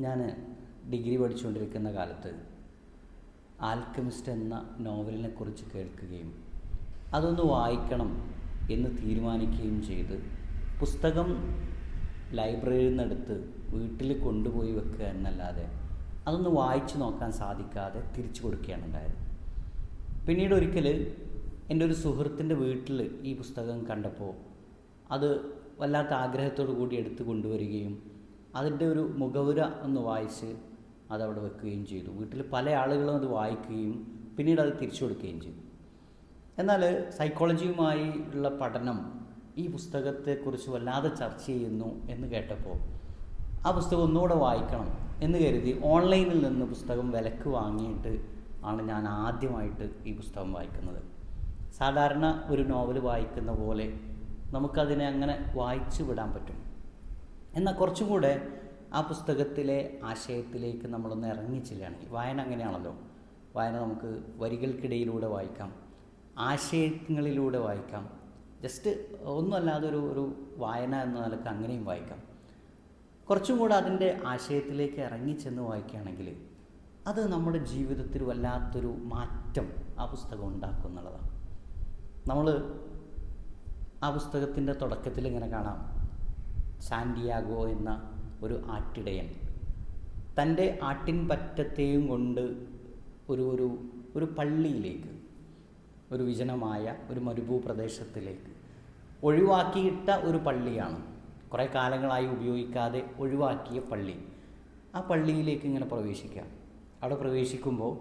ഞാൻ ഡിഗ്രി പഠിച്ചുകൊണ്ടിരിക്കുന്ന കാലത്ത് ആൽക്കെമിസ്റ്റ് എന്ന നോവലിനെക്കുറിച്ച് കേൾക്കുകയും അതൊന്ന് വായിക്കണം എന്ന് തീരുമാനിക്കുകയും ചെയ്ത് പുസ്തകം ലൈബ്രറിയിൽ നിന്നെടുത്ത് വീട്ടിൽ കൊണ്ടുപോയി വെക്കുക എന്നല്ലാതെ അതൊന്ന് വായിച്ചു നോക്കാൻ സാധിക്കാതെ തിരിച്ചു കൊടുക്കുകയാണ് ഉണ്ടായത്. പിന്നീട് ഒരിക്കൽ എൻ്റെ ഒരു സുഹൃത്തിൻ്റെ വീട്ടിൽ ഈ പുസ്തകം കണ്ടപ്പോൾ അത് വല്ലാത്ത ആഗ്രഹത്തോടു കൂടി എടുത്ത് കൊണ്ടുവരികയും അതിൻ്റെ ഒരു മുഖവുര ഒന്ന് വായിച്ച് അതവിടെ വെക്കുകയും ചെയ്തു. വീട്ടിൽ പല ആളുകളും അത് വായിക്കുകയും പിന്നീട് അത് തിരിച്ചു കൊടുക്കുകയും ചെയ്തു. എന്നാൽ സൈക്കോളജിയുമായി ഉള്ള പഠനം ഈ പുസ്തകത്തെക്കുറിച്ച് വല്ലാതെ ചർച്ച ചെയ്യുന്നു എന്ന് കേട്ടപ്പോൾ ആ പുസ്തകം ഒന്നുകൂടെ വായിക്കണം എന്ന് കരുതി ഓൺലൈനിൽ നിന്ന് പുസ്തകം വിലക്ക് വാങ്ങിയിട്ട് ആണ് ഞാൻ ആദ്യമായിട്ട് ഈ പുസ്തകം വായിക്കുന്നത്. സാധാരണ ഒരു നോവൽ വായിക്കുന്ന പോലെ നമുക്കതിനെ അങ്ങനെ വായിച്ചു വിടാൻ പറ്റും. എന്നാൽ കുറച്ചും കൂടെ ആ പുസ്തകത്തിലെ ആശയത്തിലേക്ക് നമ്മളൊന്ന് ഇറങ്ങിച്ചില്ലുകയാണെങ്കിൽ, വായന അങ്ങനെയാണല്ലോ, വായന നമുക്ക് വരികൾക്കിടയിലൂടെ വായിക്കാം, ആശയങ്ങളിലൂടെ വായിക്കാം, ജസ്റ്റ് ഒന്നുമല്ലാതെ ഒരു വായന എന്ന നിലക്ക് അങ്ങനെയും വായിക്കാം. കുറച്ചും കൂടെ അതിൻ്റെ ആശയത്തിലേക്ക് ഇറങ്ങിച്ചെന്ന് വായിക്കുകയാണെങ്കിൽ അത് നമ്മുടെ ജീവിതത്തിൽ വല്ലാത്തൊരു മാറ്റം ആ പുസ്തകം ഉണ്ടാക്കും എന്നുള്ളതാണ്. നമ്മൾ ആ പുസ്തകത്തിൻ്റെ തുടക്കത്തിൽ ഇങ്ങനെ കാണാം, സാന്റിയാഗോ എന്ന ഒരു ആട്ടിടയൻ തൻ്റെ ആട്ടിൻപറ്റത്തെയും കൊണ്ട് ഒരു പള്ളിയിലേക്ക്, ഒരു വിജനമായ ഒരു മരുഭൂപ്രദേശത്തിലേക്ക് ഒഴിവാക്കിയിട്ട ഒരു പള്ളിയാണ്, കുറേ കാലങ്ങളായി ഉപയോഗിക്കാതെ ഒഴിവാക്കിയ പള്ളി. ആ പള്ളിയിലേക്ക് ഇങ്ങനെ പ്രവേശിക്കാം. അവിടെ പ്രവേശിക്കുമ്പോൾ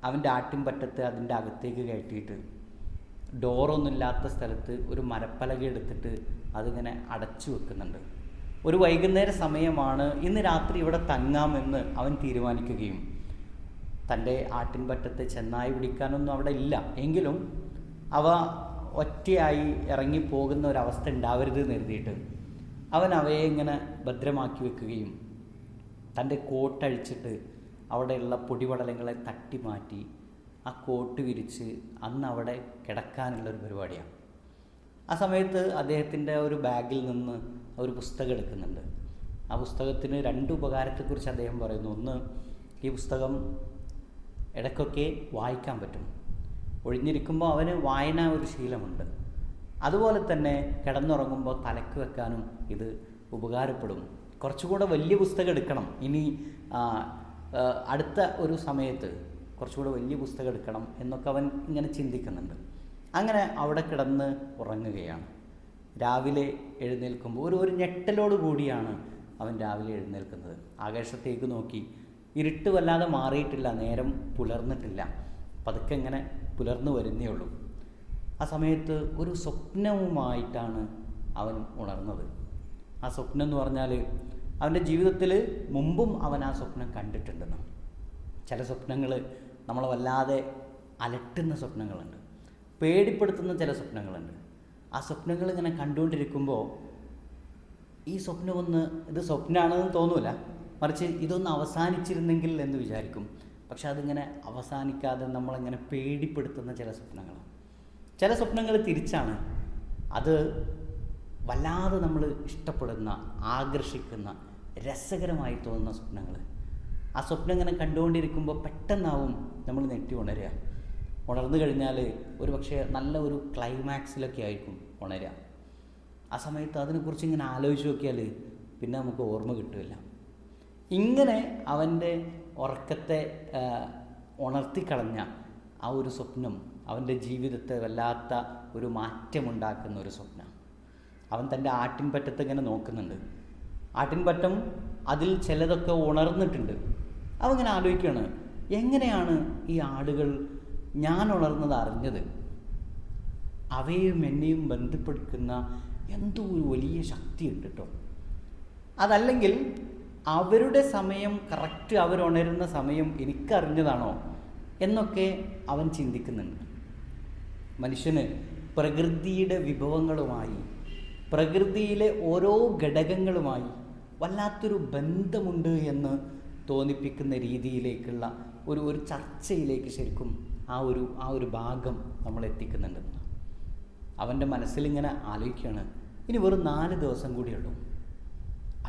അവൻ്റെ ആട്ടിൻപറ്റത്തെ അതിൻ്റെ അകത്തേക്ക് കയറ്റിയിട്ട് ഡോറൊന്നുമില്ലാത്ത സ്ഥലത്ത് ഒരു മരപ്പലക എടുത്തിട്ട് അതിങ്ങനെ അടച്ചു വെക്കുന്നുണ്ട്. ഒരു വൈകുന്നേര സമയമാണ്, ഇന്ന് രാത്രി ഇവിടെ തങ്ങാമെന്ന് അവൻ തീരുമാനിക്കുകയും തൻ്റെ ആട്ടിൻപറ്റത്തെ ചെന്നായി പിടിക്കാനൊന്നും അവിടെ ഇല്ല എങ്കിലും അവ ഒറ്റയായി ഇറങ്ങിപ്പോകുന്ന ഒരവസ്ഥ ഉണ്ടാവരുത് എന്ന് കരുതിയിട്ട് അവൻ അവയെ ഇങ്ങനെ ഭദ്രമാക്കി വെക്കുകയും തൻ്റെ കോട്ടഴിച്ചിട്ട് അവിടെയുള്ള പൊടിപടലങ്ങളെ തട്ടി മാറ്റി ആ കോട്ട് വിരിച്ച് അന്ന് അവിടെ കിടക്കാനുള്ളൊരു പരിപാടിയാണ്. ആ സമയത്ത് അദ്ദേഹത്തിൻ്റെ ഒരു ബാഗിൽ നിന്ന് ഒരു പുസ്തകം എടുക്കുന്നുണ്ട്. ആ പുസ്തകത്തിന് രണ്ട് ഉപകാരത്തെക്കുറിച്ച് അദ്ദേഹം പറയുന്നു. ഒന്ന്, ഈ പുസ്തകം ഇടയ്ക്കൊക്കെ വായിക്കാൻ പറ്റും, ഒഴിഞ്ഞിരിക്കുമ്പോൾ അവന് വായന ഒരു ശീലമുണ്ട്. അതുപോലെ തന്നെ കിടന്നുറങ്ങുമ്പോൾ തലക്ക് വെക്കാനും ഇത് ഉപകാരപ്പെടും. കുറച്ചുകൂടെ വലിയ പുസ്തകം എടുക്കണം, ഇനി അടുത്ത ഒരു സമയത്ത് കുറച്ചുകൂടെ വലിയ പുസ്തകം എടുക്കണം എന്നൊക്കെ അവൻ ഇങ്ങനെ ചിന്തിക്കുന്നുണ്ട്. അങ്ങനെ അവിടെ കിടന്ന് ഉറങ്ങുകയാണ്. രാവിലെ എഴുന്നേൽക്കുമ്പോൾ ഒരു ഞെട്ടലോട് കൂടിയാണ് അവൻ രാവിലെ എഴുന്നേൽക്കുന്നത്. ആകാശത്തേക്ക് നോക്കി, ഇരുട്ട് വല്ലാതെ മാറിയിട്ടില്ല, നേരം പുലർന്നിട്ടില്ല, പതുക്കെ ഇങ്ങനെ പുലർന്നു വരുന്നേ ഉള്ളൂ. ആ സമയത്ത് ഒരു സ്വപ്നവുമായിട്ടാണ് അവൻ ഉണർന്നത്. ആ സ്വപ്നം എന്ന് പറഞ്ഞാൽ അവൻ്റെ ജീവിതത്തിൽ മുമ്പും അവൻ ആ സ്വപ്നം കണ്ടിട്ടുണ്ടെന്ന്. ചില സ്വപ്നങ്ങൾ നമ്മളെ വല്ലാതെ അലട്ടുന്ന സ്വപ്നങ്ങളുണ്ട്, പേടിപ്പെടുത്തുന്ന ചില സ്വപ്നങ്ങളുണ്ട്. ആ സ്വപ്നങ്ങൾ ഇങ്ങനെ കണ്ടുകൊണ്ടിരിക്കുമ്പോൾ ഈ ഇത് സ്വപ്നമാണെന്ന് തോന്നൂല, മറിച്ച് ഇതൊന്ന് അവസാനിച്ചിരുന്നെങ്കിൽ എന്ന് വിചാരിക്കും. പക്ഷെ അതിങ്ങനെ അവസാനിക്കാതെ നമ്മളിങ്ങനെ പേടിപ്പെടുത്തുന്ന ചില സ്വപ്നങ്ങളാണ്. ചില സ്വപ്നങ്ങൾ തിരിച്ചാണ്, അത് വല്ലാതെ നമ്മൾ ഇഷ്ടപ്പെടുന്ന, ആകർഷിക്കുന്ന, രസകരമായി തോന്നുന്ന സ്വപ്നങ്ങൾ. ആ സ്വപ്നം ഇങ്ങനെ കണ്ടുകൊണ്ടിരിക്കുമ്പോൾ പെട്ടെന്നാവും നമ്മൾ നെറ്റി ഉണരുക. ഉണർന്നു കഴിഞ്ഞാൽ ഒരു പക്ഷേ നല്ല ഒരു ക്ലൈമാക്സിലൊക്കെ ആയിരിക്കും ഉണരുക. ആ സമയത്ത് അതിനെക്കുറിച്ച് ഇങ്ങനെ ആലോചിച്ച് നോക്കിയാൽ പിന്നെ നമുക്ക് ഓർമ്മ കിട്ടില്ല. ഇങ്ങനെ അവൻ്റെ ഉറക്കത്തെ ഉണർത്തിക്കളഞ്ഞ ആ ഒരു സ്വപ്നം അവൻ്റെ ജീവിതത്തെ വല്ലാത്ത ഒരു മാറ്റമുണ്ടാക്കുന്ന ഒരു സ്വപ്നം. അവൻ തൻ്റെ ആട്ടിൻപറ്റത്തെ ഇങ്ങനെ നോക്കുന്നുണ്ട്. ആട്ടിൻപറ്റം അതിൽ ചിലതൊക്കെ ഉണർന്നിട്ടുണ്ട്. അവൻ ഇങ്ങനെ ആലോചിക്കുകയാണ്, എങ്ങനെയാണ് ഈ ആടുകൾ ഞാൻ ഉണർന്നത് അറിഞ്ഞത്? അവയും എന്നെയും ബന്ധപ്പെടുത്തുന്ന എന്തോ ഒരു വലിയ ശക്തിയുണ്ട് കേട്ടോ. അതല്ലെങ്കിൽ അവരുടെ സമയം കറക്റ്റ്, അവരുണരുന്ന സമയം എനിക്കറിഞ്ഞതാണോ എന്നൊക്കെ അവൻ ചിന്തിക്കുന്നുണ്ട്. മനുഷ്യന് പ്രകൃതിയുടെ വിഭവങ്ങളുമായി, പ്രകൃതിയിലെ ഓരോ ഘടകങ്ങളുമായി വല്ലാത്തൊരു ബന്ധമുണ്ട് എന്ന് തോന്നിപ്പിക്കുന്ന രീതിയിലേക്കുള്ള ഒരു ചർച്ചയിലേക്ക് ശരിക്കും ആ ഒരു ഭാഗം നമ്മൾ എത്തിക്കുന്നുണ്ട്. അവൻ്റെ മനസ്സിലിങ്ങനെ ആലോചിക്കുകയാണ്, ഇനി വെറും 4 ദിവസം കൂടിയുള്ളൂ,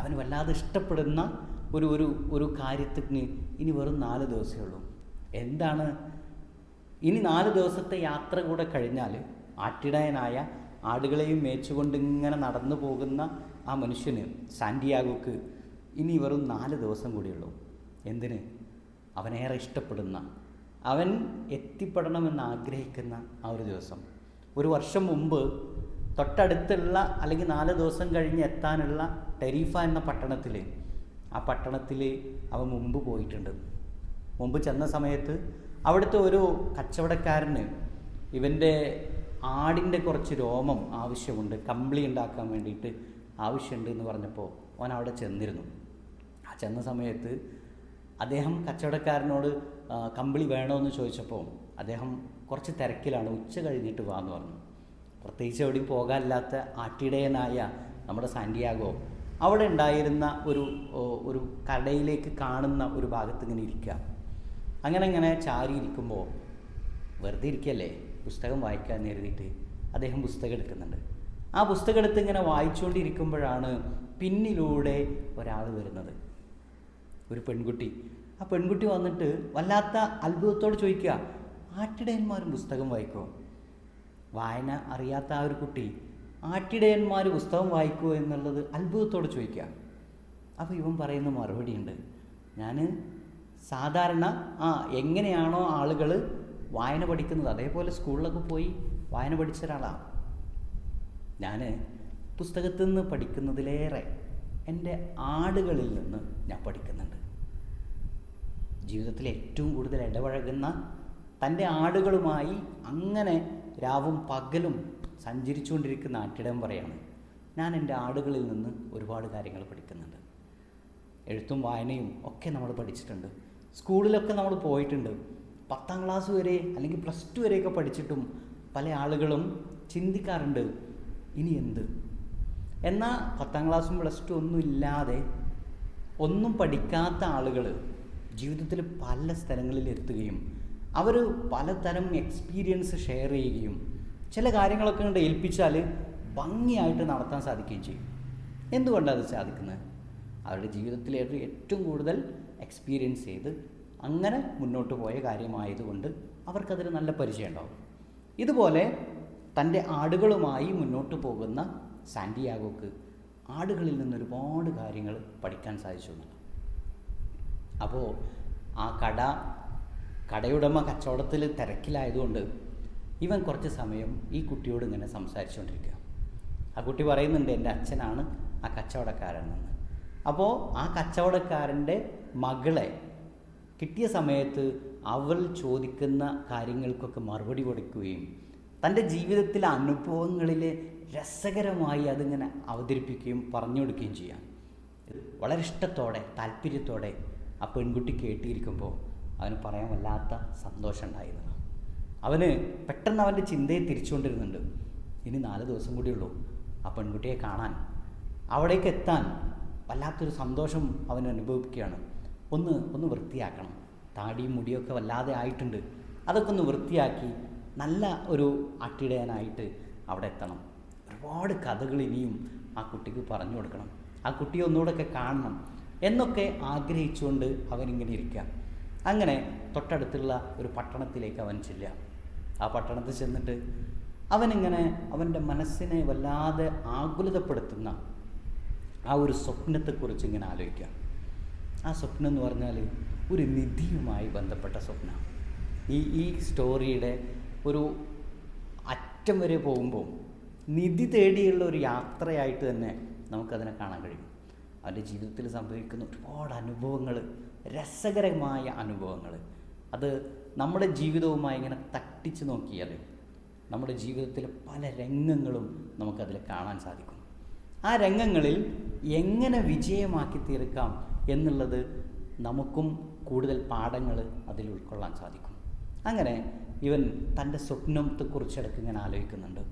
അവന് വല്ലാതെ ഇഷ്ടപ്പെടുന്ന ഒരു ഒരു ഒരു കാര്യത്തിന് ഇനി വെറും 4 ദിവസമേ ഉള്ളൂ. എന്താണ് ഇനി 4 ദിവസത്തെ യാത്ര കൂടെ കഴിഞ്ഞാൽ ആട്ടിടയനായ ആടുകളെയും മേച്ചുകൊണ്ട് ഇങ്ങനെ നടന്നു പോകുന്ന ആ മനുഷ്യന് സാന്റിയാഗോക്ക് ഇനി വെറും 4 ദിവസം കൂടിയുള്ളൂ. എന്തിന്? അവനേറെ ഇഷ്ടപ്പെടുന്ന, അവൻ എത്തിപ്പെടണമെന്ന് ആഗ്രഹിക്കുന്ന ആ ഒരു ദിവസം. ഒരു വർഷം മുമ്പ് തൊട്ടടുത്തുള്ള അല്ലെങ്കിൽ 4 ദിവസം കഴിഞ്ഞ് എത്താനുള്ള ടെരീഫ എന്ന പട്ടണത്തിൽ, ആ പട്ടണത്തിൽ അവൻ മുമ്പ് പോയിട്ടുണ്ട്. മുമ്പ് ചെന്ന സമയത്ത് അവിടുത്തെ ഒരു കച്ചവടക്കാരന് ഇവൻ്റെ ആടിൻ്റെ കുറച്ച് രോമം ആവശ്യമുണ്ട്, കമ്പിളി ഉണ്ടാക്കാൻ വേണ്ടിയിട്ട് ആവശ്യമുണ്ട് എന്ന് പറഞ്ഞപ്പോൾ അവൻ അവിടെ ചെന്നിരുന്നു. ആ ചെന്ന സമയത്ത് അദ്ദേഹം കച്ചവടക്കാരനോട് കമ്പിളി വേണമെന്ന് ചോദിച്ചപ്പോൾ അദ്ദേഹം കുറച്ച് തിരക്കിലാണ്, ഉച്ച കഴിഞ്ഞിട്ട് വാന്ന് പറഞ്ഞു. പ്രത്യേകിച്ച് എവിടെയും പോകാനില്ലാത്ത ആട്ടിടയനായ നമ്മുടെ സാന്റിയാഗോ അവിടെ ഉണ്ടായിരുന്ന ഒരു കടയിലേക്ക് കാണുന്ന ഒരു ഭാഗത്ത് ഇങ്ങനെ ഇരിക്കുക. അങ്ങനെ ചാരി ഇരിക്കുമ്പോൾ വെറുതെ ഇരിക്കുകയല്ലേ, പുസ്തകം വായിക്കാൻ എഴുതിയിട്ട് അദ്ദേഹം പുസ്തകം എടുക്കുന്നുണ്ട്. ആ പുസ്തകം എടുത്ത് ഇങ്ങനെ വായിച്ചുകൊണ്ടിരിക്കുമ്പോഴാണ് പിന്നിലൂടെ ഒരാൾ വരുന്നത്, ഒരു പെൺകുട്ടി. ആ പെൺകുട്ടി വന്നിട്ട് വല്ലാത്ത അത്ഭുതത്തോട് ചോദിക്കുക, ആട്ടിടയന്മാരും പുസ്തകം വായിക്കുമോ? വായന അറിയാത്ത ആ ഒരു കുട്ടി ആട്ടിടയന്മാർ പുസ്തകം വായിക്കുമോ എന്നുള്ളത് അത്ഭുതത്തോട് ചോദിക്കുക. അപ്പോൾ ഇവൻ പറയുന്ന മറുപടിയുണ്ട്, ഞാൻ സാധാരണ എങ്ങനെയാണോ ആളുകൾ വായന പഠിക്കുന്നത് അതേപോലെ സ്കൂളിലൊക്കെ പോയി വായന പഠിച്ച ഒരാളാണ്. ഞാൻ പുസ്തകത്തിൽ നിന്ന് പഠിക്കുന്നതിലേറെ എൻ്റെ ആടുകളിൽ നിന്ന് ഞാൻ പഠിക്കുന്നുണ്ട്. ജീവിതത്തിൽ ഏറ്റവും കൂടുതൽ ഇടപഴകുന്ന തൻ്റെ ആടുകളുമായി അങ്ങനെ രാവും പകലും സഞ്ചരിച്ചുകൊണ്ടിരിക്കുന്ന ആട്ടിടയൻ പറയാണ്, ഞാൻ എൻ്റെ ആടുകളിൽ നിന്ന് ഒരുപാട് കാര്യങ്ങൾ പഠിക്കുന്നുണ്ട്. എഴുത്തും വായനയും ഒക്കെ നമ്മൾ പഠിച്ചിട്ടുണ്ട്, സ്കൂളിലൊക്കെ നമ്മൾ പോയിട്ടുണ്ട്. 10ാം ക്ലാസ് വരെ അല്ലെങ്കിൽ +2 വരെയൊക്കെ പഠിച്ചിട്ടും പല ആളുകളും ചിന്തിക്കാറുണ്ട്, ഇനി എന്ത്? എന്നാൽ 10ാം ക്ലാസ്സും +2 ഒന്നും ഇല്ലാതെ ഒന്നും പഠിക്കാത്ത ആളുകൾ ജീവിതത്തിൽ പല സ്ഥലങ്ങളിൽ എത്തുകയും അവർ പലതരം എക്സ്പീരിയൻസ് ഷെയർ ചെയ്യുകയും ചില കാര്യങ്ങളൊക്കെ കൊണ്ട് ഏൽപ്പിച്ചാൽ ഭംഗിയായിട്ട് നടത്താൻ സാധിക്കുകയും ചെയ്യും. എന്തുകൊണ്ടാണ് അത് സാധിക്കുന്നത്? അവരുടെ ജീവിതത്തിൽ ഏറ്റവും കൂടുതൽ എക്സ്പീരിയൻസ് ചെയ്ത് അങ്ങനെ മുന്നോട്ട് പോയ കാര്യമായതുകൊണ്ട് അവർക്കതിന് നല്ല പരിചയം ഉണ്ടാവും. ഇതുപോലെ തൻ്റെ ആടുകളുമായി മുന്നോട്ട് പോകുന്ന സാന്റിയാഗോക്ക് ആടുകളിൽ നിന്ന് ഒരുപാട് കാര്യങ്ങൾ പഠിക്കാൻ സാധിച്ചു. അപ്പോൾ ആ കടയുടമ കച്ചവടത്തിൽ തിരക്കിലായതുകൊണ്ട് ഇവൻ കുറച്ച് സമയം ഈ കുട്ടിയോട് ഇങ്ങനെ സംസാരിച്ചുകൊണ്ടിരിക്കുക. ആ കുട്ടി പറയുന്നുണ്ട്, എൻ്റെ അച്ഛനാണ് ആ കച്ചവടക്കാരൻ എന്ന്. അപ്പോൾ ആ കച്ചവടക്കാരൻ്റെ മകളെ കിട്ടിയ സമയത്ത് അവൾ ചോദിക്കുന്ന കാര്യങ്ങൾക്കൊക്കെ മറുപടി കൊടുക്കുകയും തൻ്റെ ജീവിതത്തിലെ അനുഭവങ്ങളിൽ രസകരമായി അതിങ്ങനെ അവതരിപ്പിക്കുകയും പറഞ്ഞു കൊടുക്കുകയും ചെയ്യാം. വളരെ ഇഷ്ടത്തോടെ താല്പര്യത്തോടെ ആ പെൺകുട്ടി കേട്ടിരിക്കുമ്പോൾ അവന് പറയാൻ വല്ലാത്ത സന്തോഷം ഉണ്ടായിരുന്നു. അവന് പെട്ടെന്ന് അവൻ്റെ ചിന്തയെ തിരിച്ചുകൊണ്ടിരുന്നുണ്ട്, ഇനി 4 ദിവസം കൂടിയുള്ളൂ ആ പെൺകുട്ടിയെ കാണാൻ. അവിടേക്ക് എത്താൻ വല്ലാത്തൊരു സന്തോഷം അവൻ അനുഭവിക്കുകയാണ്. ഒന്ന് വൃത്തിയാക്കണം, താടിയും മുടിയൊക്കെ വല്ലാതെ ആയിട്ടുണ്ട്, അതൊക്കെ ഒന്ന് വൃത്തിയാക്കി നല്ല ഒരു ആട്ടിടയനായിട്ട് അവിടെ എത്തണം. ഒരുപാട് കഥകൾ ഇനിയും ആ കുട്ടിക്ക് പറഞ്ഞു കൊടുക്കണം, ആ കുട്ടിയെ ഒന്നുകൂടെയൊക്കെ കാണണം എന്നൊക്കെ ആഗ്രഹിച്ചുകൊണ്ട് അവനിങ്ങനെ ഇരിക്കുക. അങ്ങനെ തൊട്ടടുത്തുള്ള ഒരു പട്ടണത്തിലേക്ക് അവൻ ചെല്ലുക. ആ പട്ടണത്തിൽ ചെന്നിട്ട് അവനിങ്ങനെ അവൻ്റെ മനസ്സിനെ വല്ലാതെ ആകുലതപ്പെടുത്തുന്ന ആ ഒരു സ്വപ്നത്തെക്കുറിച്ച് ഇങ്ങനെ ആലോചിക്കുക. ആ സ്വപ്നം എന്ന് പറഞ്ഞാൽ ഒരു നിധിയുമായി ബന്ധപ്പെട്ട സ്വപ്നം. ഈ സ്റ്റോറിയുടെ ഒരു അറ്റം വരെ പോകുമ്പോൾ നിധി തേടിയുള്ള ഒരു യാത്രയായിട്ട് തന്നെ നമുക്കതിനെ കാണാൻ കഴിയും. അവൻ്റെ ജീവിതത്തിൽ സംഭവിക്കുന്ന ഒരുപാട് അനുഭവങ്ങൾ, രസകരമായ അനുഭവങ്ങൾ, അത് നമ്മുടെ ജീവിതവുമായി ഇങ്ങനെ തട്ടിച്ച് നോക്കിയാൽ നമ്മുടെ ജീവിതത്തിലെ പല രംഗങ്ങളും നമുക്കതിൽ കാണാൻ സാധിക്കും. ആ രംഗങ്ങളിൽ എങ്ങനെ വിജയമാക്കി തീർക്കാം എന്നുള്ളത് നമുക്കും കൂടുതൽ പാഠങ്ങൾ അതിൽ ഉൾക്കൊള്ളാൻ സാധിക്കും. അങ്ങനെ ഇവൻ തൻ്റെ സ്വപ്നത്തെക്കുറിച്ചിടയ്ക്ക് ഇങ്ങനെ ആലോചിക്കുന്നുണ്ട്.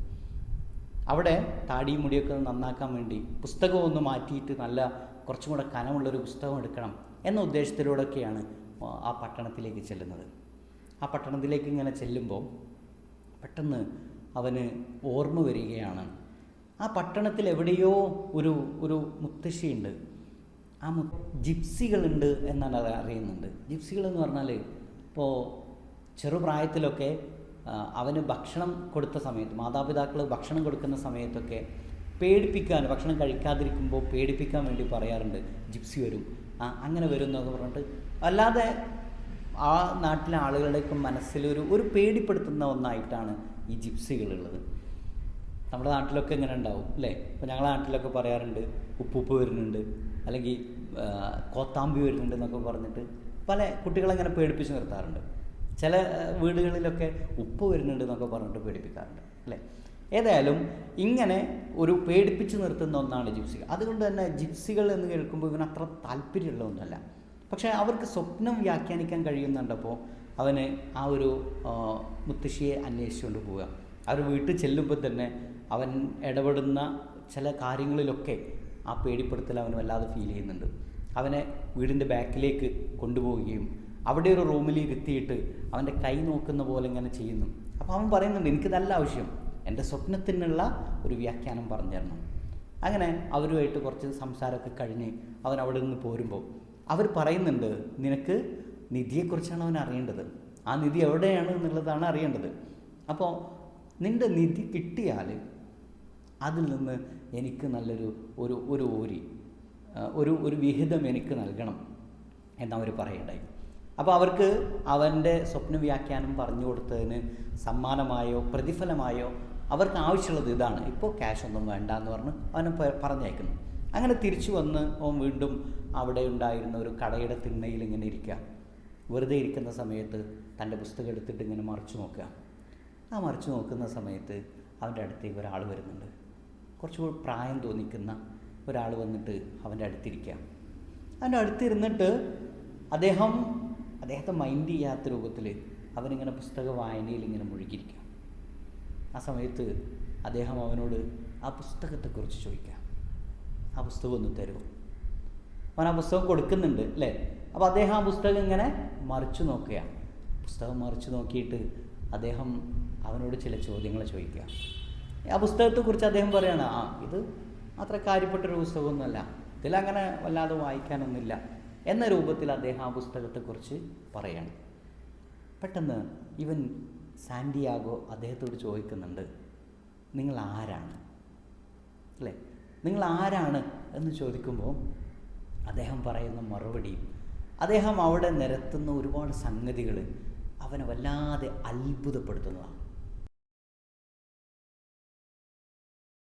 അവിടെ താടിയും മുടിയൊക്കെ നന്നാക്കാൻ വേണ്ടി പുസ്തകം ഒന്ന് മാറ്റിയിട്ട് നല്ല കുറച്ചും കൂടെ കനമുള്ളൊരു പുസ്തകം എടുക്കണം എന്ന ഉദ്ദേശത്തിലൂടെയൊക്കെയാണ് ആ പട്ടണത്തിലേക്ക് ചെല്ലുന്നത്. ആ പട്ടണത്തിലേക്ക് ഇങ്ങനെ ചെല്ലുമ്പോൾ പെട്ടെന്ന് അവന് ഓർമ്മ വരികയാണ്, ആ പട്ടണത്തിൽ എവിടെയോ ഒരു മുത്തശ്ശിയുണ്ട്. ആ ജിപ്സികളുണ്ട് എന്നാണ് അറിയുന്നുണ്ട്. ജിപ്സികൾ എന്ന് പറഞ്ഞാൽ ഇപ്പോൾ ചെറുപ്രായത്തിലൊക്കെ അവന് ഭക്ഷണം കൊടുത്ത സമയത്ത്, മാതാപിതാക്കൾ ഭക്ഷണം കൊടുക്കുന്ന സമയത്തൊക്കെ പേടിപ്പിക്കാൻ, ഭക്ഷണം കഴിക്കാതിരിക്കുമ്പോൾ പേടിപ്പിക്കാൻ വേണ്ടി പറയാറുണ്ട്, ജിപ്സി വരും, അങ്ങനെ വരും എന്നൊക്കെ പറഞ്ഞിട്ട്. അല്ലാതെ ആ നാട്ടിലെ ആളുകളുടെയൊക്കെ മനസ്സിലൊരു പേടിപ്പെടുത്തുന്ന ഒന്നായിട്ടാണ് ഈ ജിപ്സികളുള്ളത്. നമ്മുടെ നാട്ടിലൊക്കെ ഇങ്ങനെ ഉണ്ടാവും അല്ലേ? ഇപ്പോൾ ഞങ്ങളുടെ നാട്ടിലൊക്കെ പറയാറുണ്ട് ഉപ്പുപ്പ് വരുന്നുണ്ട്, അല്ലെങ്കിൽ കോത്താമ്പി വരുന്നുണ്ട് എന്നൊക്കെ പറഞ്ഞിട്ട് പല കുട്ടികളെങ്ങനെ പേടിപ്പിച്ച് നിർത്താറുണ്ട്. ചില വീടുകളിലൊക്കെ ഉപ്പ് വരുന്നുണ്ട് എന്നൊക്കെ പറഞ്ഞിട്ട് പേടിപ്പിക്കാറുണ്ട് അല്ലേ? ഏതായാലും ഇങ്ങനെ ഒരു പേടിപ്പിച്ച് നിർത്തുന്ന ഒന്നാണ് ജിപ്സികൾ. അതുകൊണ്ട് തന്നെ ജിപ്സികൾ എന്ന് കേൾക്കുമ്പോൾ ഇവനത്ര താല്പര്യമുള്ള ഒന്നുമല്ല. പക്ഷേ അവർക്ക് സ്വപ്നം വ്യാഖ്യാനിക്കാൻ കഴിയുന്നുണ്ടപ്പോൾ അവന് ആ ഒരു മുത്തശ്ശിയെ അന്വേഷിച്ചുകൊണ്ട് പോവുക. അവർ വീട്ടിൽ ചെല്ലുമ്പോൾ തന്നെ അവൻ ഇടപെടുന്ന ചില കാര്യങ്ങളിലൊക്കെ ആ പേടിപ്പെടുത്തൽ അവന് വല്ലാതെ ഫീൽ ചെയ്യുന്നുണ്ട്. അവനെ വീടിൻ്റെ ബാക്കിലേക്ക് കൊണ്ടുപോവുകയും അവിടെ ഒരു റൂമിൽ ഇരുത്തിയിട്ട് അവൻ്റെ കൈ നോക്കുന്ന പോലെ ഇങ്ങനെ ചെയ്യുന്നു. അപ്പോൾ അവൻ പറയുന്നുണ്ട്, എനിക്ക് നല്ല ആവശ്യം, എൻ്റെ സ്വപ്നത്തിനുള്ള ഒരു വ്യാഖ്യാനം പറഞ്ഞു തരണം. അങ്ങനെ അവരുമായിട്ട് കുറച്ച് സംസാരമൊക്കെ കഴിഞ്ഞ് അവൻ അവിടെ നിന്ന് പോരുമ്പോൾ അവർ പറയുന്നുണ്ട്, നിനക്ക് നിധിയെക്കുറിച്ചാണ് അവൻ അറിയേണ്ടത്, ആ നിധി എവിടെയാണ് എന്നുള്ളതാണ് അറിയേണ്ടത്. അപ്പോൾ നിൻ്റെ നിധി കിട്ടിയാൽ അതിൽ നിന്ന് എനിക്ക് നല്ലൊരു ഒരു ഓരി ഒരു വിഹിതം എനിക്ക് നൽകണം എന്നവർ പറയണ്ടായി. അപ്പോൾ അവർക്ക് അവൻ്റെ സ്വപ്ന വ്യാഖ്യാനം പറഞ്ഞു കൊടുത്തതിന് സമ്മാനമായോ പ്രതിഫലമായോ അവർക്ക് ആവശ്യമുള്ളത് ഇതാണ്, ഇപ്പോൾ ക്യാഷ് ഒന്നും വേണ്ട എന്ന് പറഞ്ഞ് അവനെ പറഞ്ഞയക്കുന്നു. അങ്ങനെ തിരിച്ചു വന്ന് അവൻ വീണ്ടും അവിടെ ഉണ്ടായിരുന്ന ഒരു കടയുടെ തിണ്ണയിൽ ഇങ്ങനെ ഇരിക്കുക. വെറുതെ ഇരിക്കുന്ന സമയത്ത് തൻ്റെ പുസ്തകം എടുത്തിട്ട് ഇങ്ങനെ മറിച്ചു നോക്കുക. ആ മറിച്ചു നോക്കുന്ന സമയത്ത് അവൻ്റെ അടുത്തേക്ക് ഒരാൾ വരുന്നുണ്ട്. കുറച്ചുകൂടി പ്രായം തോന്നിക്കുന്ന ഒരാൾ വന്നിട്ട് അവൻ്റെ അടുത്തിരിക്കുക. അവൻ്റെ അടുത്തിരുന്നിട്ട് അദ്ദേഹത്തെ മൈൻഡ് ചെയ്യാത്ത രൂപത്തിൽ അവനിങ്ങനെ പുസ്തക വായനയിൽ ഇങ്ങനെ മുഴുകിയിരിക്കുക. ആ സമയത്ത് അദ്ദേഹം അവനോട് ആ പുസ്തകത്തെക്കുറിച്ച് ചോദിക്കുക, ആ പുസ്തകം ഒന്ന് തരുമോ? അവൻ ആ പുസ്തകം കൊടുക്കുന്നുണ്ട് അല്ലേ? അപ്പോൾ അദ്ദേഹം ആ പുസ്തകം ഇങ്ങനെ മറിച്ചു നോക്കുക. പുസ്തകം മറിച്ചു നോക്കിയിട്ട് അദ്ദേഹം അവനോട് ചില ചോദ്യങ്ങൾ ചോദിക്കുക. ആ പുസ്തകത്തെക്കുറിച്ച് അദ്ദേഹം പറയുകയാണ്, ഇത് അത്ര കാര്യപ്പെട്ടൊരു പുസ്തകമൊന്നുമല്ല, ഇതിലങ്ങനെ വല്ലാതെ വായിക്കാനൊന്നുമില്ല എന്ന രൂപത്തിൽ അദ്ദേഹം ആ പുസ്തകത്തെക്കുറിച്ച് പറയാണ്. പെട്ടെന്ന് ഇവൻ സാന്റിയാഗോ അദ്ദേഹത്തോട് ചോദിക്കുന്നുണ്ട്, നിങ്ങൾ ആരാണ് അല്ലേ? നിങ്ങൾ ആരാണ് എന്ന് ചോദിക്കുമ്പോൾ അദ്ദേഹം പറയുന്ന മറുപടി, അദ്ദേഹം അവിടെ നിരത്തുന്ന ഒരുപാട് സംഗതികൾ അവനെ വല്ലാതെ അത്ഭുതപ്പെടുത്തുന്നതാണ്.